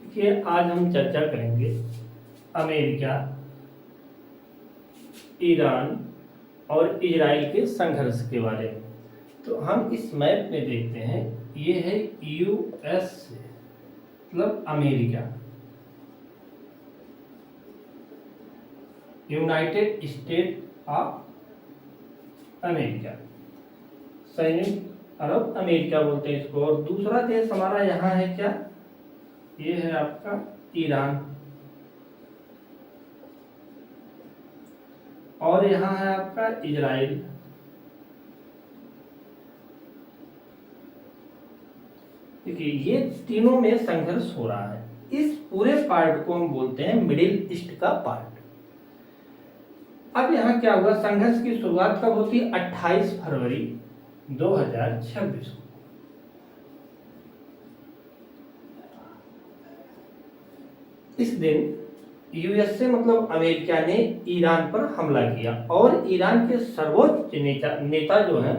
कि आज हम चर्चा करेंगे अमेरिका, ईरान और इजराइल के संघर्ष के बारे में। तो हम इस मैप में देखते हैं, ये है यूएस मतलब America, United state of America, संयुक्त अरब अमेरिका बोलते हैं इसको। और दूसरा देश हमारा यहाँ है क्या, ये है आपका ईरान, और यहाँ है आपका इजराइल। देखिए ये तीनों में संघर्ष हो रहा है। इस पूरे पार्ट को हम बोलते हैं मिडिल ईस्ट का पार्ट। अब यहाँ क्या हुआ, संघर्ष की शुरुआत कब होती है? 28 फरवरी 2026 को। इस दिन यूएसए मतलब अमेरिका ने ईरान पर हमला किया और ईरान के सर्वोच्च नेता जो हैं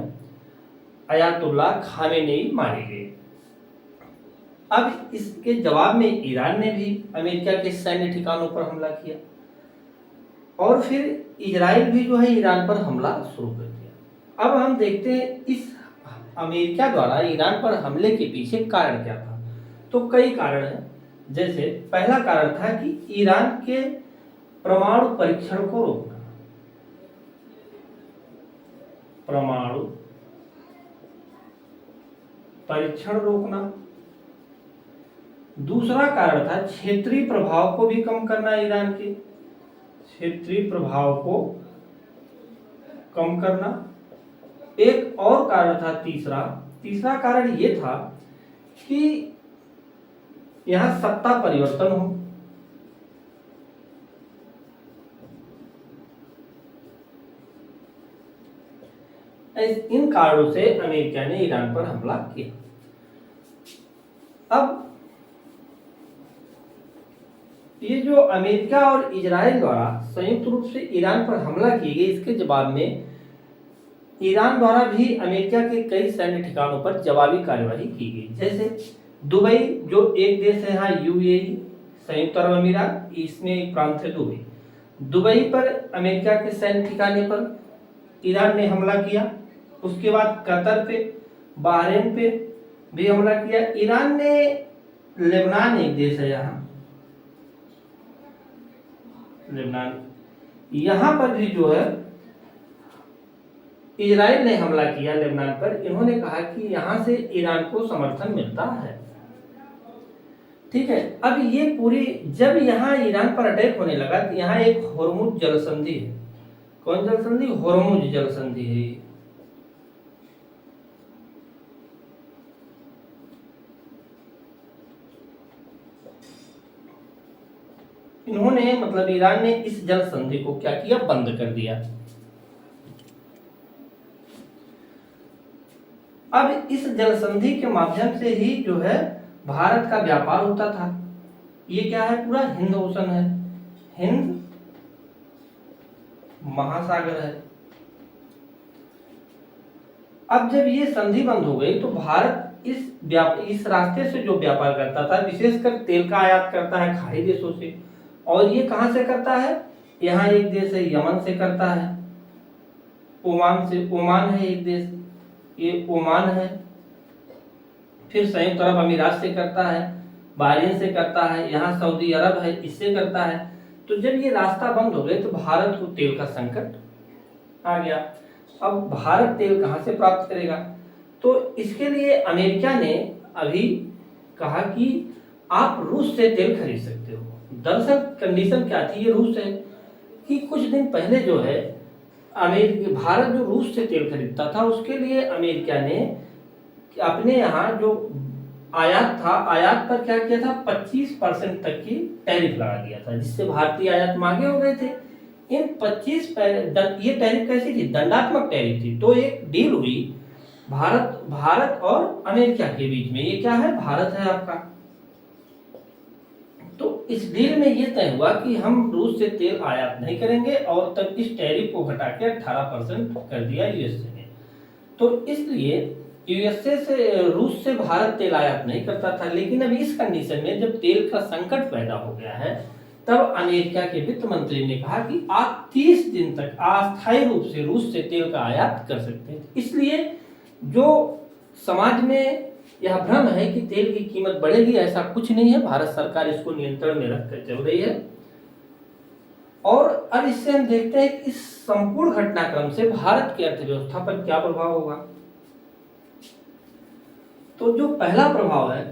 अयातुल्लाह खामेनेई मारे गए। अब इसके जवाब में ईरान ने भी अमेरिका के सैन्य ठिकानों पर हमला किया और फिर इजराइल भी जो है ईरान पर हमला शुरू कर दिया। अब हम देखते हैं इस अमेरिका द्वारा ईरान पर हमले के पीछे कारण क्या था। तो कई कारण हैं। जैसे पहला कारण था कि ईरान के परमाणु परीक्षण को रोकना, परमाणु परीक्षण रोकना। दूसरा कारण था क्षेत्रीय प्रभाव को भी कम करना, ईरान के क्षेत्रीय प्रभाव को कम करना। एक और कारण था तीसरा कारण ये था कि यहां सत्ता परिवर्तन हो। इन कारणों से अमेरिका ने ईरान पर हमला किया। अब ये जो अमेरिका और इजराइल द्वारा संयुक्त रूप से ईरान पर हमला की गई, इसके जवाब में ईरान द्वारा भी अमेरिका के कई सैन्य ठिकानों पर जवाबी कार्यवाही की गई। जैसे दुबई, जो एक देश है यहाँ यूएई, संयुक्त अरब अमीरात, इसमें एक प्रांत है दुबई। दुबई पर अमेरिका के सैन्य ठिकाने पर ईरान ने हमला किया। उसके बाद कतर पे, बहरीन पे भी हमला किया। ईरान ने लेबनान, एक देश है यहाँ लेबनान, यहाँ पर भी जो है इजराइल ने हमला किया लेबनान पर। इन्होंने कहा कि यहाँ से ईरान को समर्थन मिलता है। ठीक है, अब ये पूरी जब यहाँ ईरान पर अटैक होने लगा तो यहाँ एक होर्मुज जल संधि है। कौन जल संधि? होर्मुज जल संधि है। इन्होंने मतलब ईरान ने इस जल संधि को क्या किया? बंद कर दिया। अब इस जल संधि के माध्यम से ही जो है भारत का व्यापार होता था। ये क्या है? पूरा हिंद ओशन है, हिंद महासागर है। अब जब ये संधि बंद हो गई तो भारत इस रास्ते से जो व्यापार करता था, विशेषकर तेल का आयात करता है खाड़ी देशों से। और ये कहां से करता है? यहाँ एक देश है यमन से करता है, ओमान से, ओमान है एक देश, ये ओमान है। फिर संयुक्त अरब अमीरात से करता है, बहरीन से करता है, यहाँ सऊदी अरब है, इससे करता है। तो जब ये रास्ता बंद हो गए तो भारत को तेल का संकट आ गया। अब भारत तेल कहाँ से प्राप्त करेगा? तो इसके लिए अमेरिका ने अभी कहा कि आप रूस से तेल खरीद सकते हो। दरअसल कंडीशन क्या थी? ये रूस है कि कुछ दिन पहले जो है भारत जो रूस से तेल खरीदता था, उसके लिए अमेरिका ने अपने यहाँ जो आयात था, आयात पर क्या किया था? 25% तक की टैरिफ लगा दिया था, जिससे भारतीय आयात महंगे हो गए थे। इन 25 ये टैरिफ कैसी थी? दंडात्मक टैरिफ थी। तो एक डील हुई भारत और अमेरिका के बीच में। ये क्या है? भारत है आपका। तो इस डील में ये तय हुआ कि हम रूस से तेल आयात नहीं करेंगे और तब इस टैरिफ को घटा के 18% कर दिया यूएसए ने। तो इसलिए यूएसए से रूस से भारत तेल आयात नहीं करता था, लेकिन अब इस कंडीशन में जब तेल का संकट पैदा हो गया है, तब अमेरिका के वित्त मंत्री ने कहा कि आप 30 दिन तक अस्थायी रूप से रूस से तेल का आयात कर सकते हैं। इसलिए जो समाज में यह भ्रम है कि तेल की कीमत बढ़ेगी, ऐसा कुछ नहीं है। भारत सरकार इसको नियंत्रण में रखकर चल रही है। और अब इससे हम देखते हैं कि इस संपूर्ण घटनाक्रम से भारत की अर्थव्यवस्था पर क्या प्रभाव होगा। तो जो पहला प्रभाव है,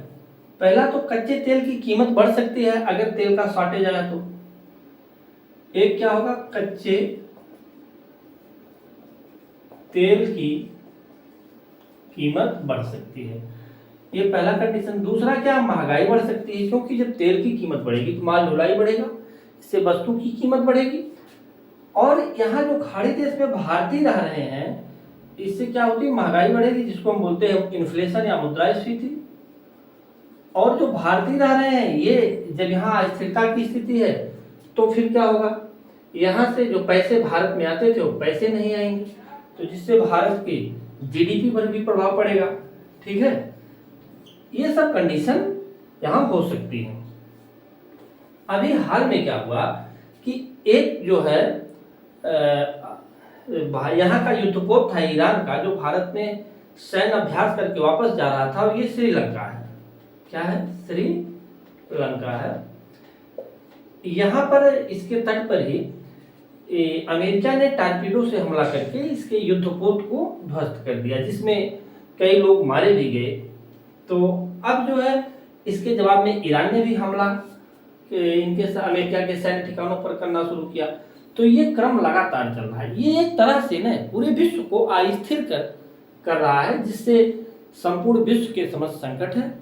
पहला तो कच्चे तेल की कीमत बढ़ सकती है अगर तेल का शॉर्टेज आया तो। एक क्या होगा, कच्चे तेल की कीमत बढ़ सकती है, ये पहला कंडीशन। दूसरा क्या, महंगाई बढ़ सकती है, क्योंकि जब तेल की कीमत बढ़ेगी तो माल ढुलाई बढ़ेगा, इससे वस्तु की कीमत बढ़ेगी। और यहाँ जो खाड़ी देश में भारतीय रह रहे हैं, इससे क्या होती है, महंगाई बढ़ेगी, जिसको हम बोलते हैं इन्फ्लेशन या मुद्रास्फीति। और जो भारतीय रह रहे हैं, ये जब यहाँ अस्थिरता की स्थिति है तो फिर क्या होगा, यहाँ से जो पैसे भारत में आते थे वो पैसे नहीं आएंगे, तो जिससे भारत की जीडीपी पर भी प्रभाव पड़ेगा। ठीक है, ये सब कंडीशन यहाँ हो सकती है। अभी हाल में क्या हुआ कि एक जो है यहाँ का युद्धपोत था ईरान का, जो भारत में सैन्य अभ्यास करके वापस जा रहा था, और ये श्रीलंका है। क्या है, श्रीलंका है। यहाँ पर इसके तट पर ही अमेरिका ने टारपीडो से हमला करके इसके युद्धपोत को ध्वस्त कर दिया, जिसमें कई लोग मारे भी गए। तो अब जो है इसके जवाब में ईरान ने भी हमला इनके अमेरिका के सैन्य ठिकानों पर करना शुरू किया। तो ये क्रम लगातार चल रहा है। ये एक तरह से न पूरे विश्व को अस्थिर कर रहा है, जिससे संपूर्ण विश्व के समस्त संकट है।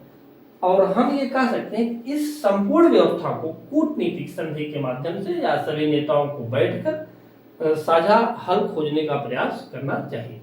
और हम ये कह सकते हैं कि इस संपूर्ण व्यवस्था को कूटनीतिक संधि के माध्यम से या सभी नेताओं को बैठकर साझा हल खोजने का प्रयास करना चाहिए।